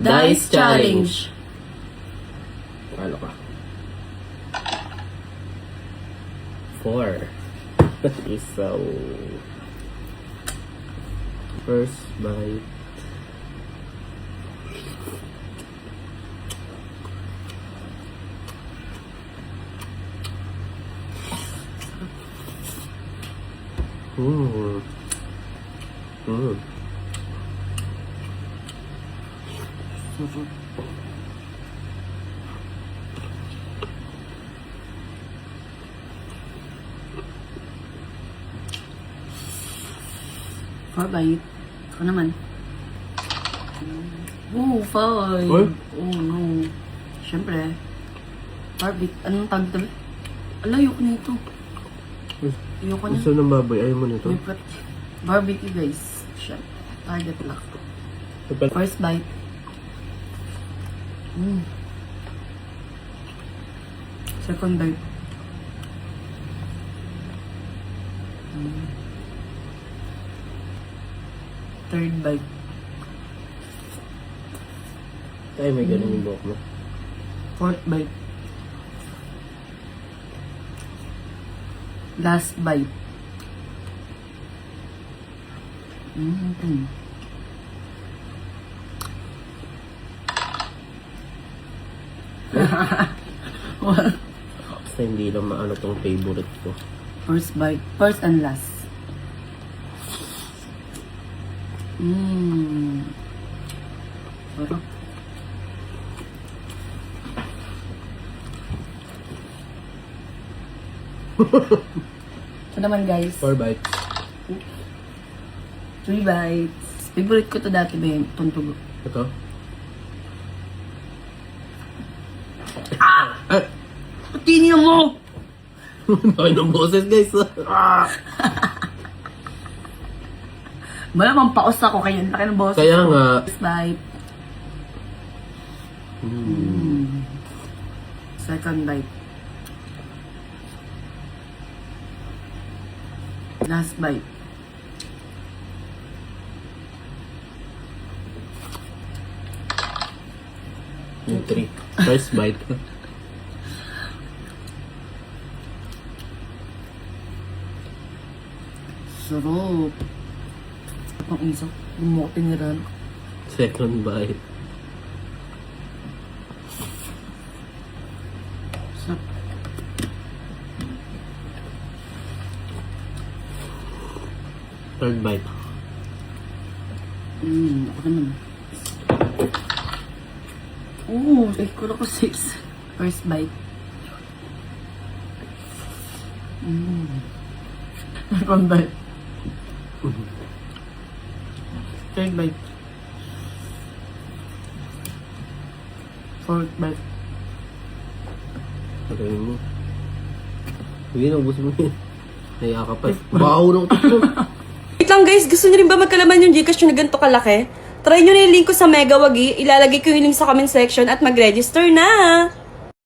Dice Challenge. Ano ka? 4. Isaw. First bite. Mm. Mm. Four bite. Ako naman. Oh, five. Uy? Oh, no. Siyempre. Four bite. Anong tag tabi? Alayo ko na ito. Ayoko na. Gusto ng baboy, ayaw mo nito? May prat. Barbecue, guys. Siyempre. Target lock. First bite. Second bite. Third bite. Ay, may ganun yung buhok mo. Fourth bite. Last bite. Basta hindi lang maano tong favorite ko. First bite. First and last. Sarap. Ito naman, guys. 4 bites. 3 bites. Favorite ko to dati ba yung tuntog. Ito? Patini mo! Laki ng boses, guys. Malamang paos ako kayo. Laki ng boss. Kaya nga. First bite. Second bite. Last bite. Yung 3. First bite. Sarap. Ang isa. Yung mo ko tiniran. Second bite. Sarap. Third bite. Ako naman. Oo, kulo ko 6. First bite. Second bite. Third bite. Fourth bite. Patayin mo. Hindi na, ubus mo yun. Naiya ka pa. Baho na ko. Wait lang guys, gusto niyo rin ba magkalaman yung Gcash nyo na ganito kalaki? Try nyo na yung link ko sa Mega Wagi, ilalagay ko yung link sa comment section at mag-register na!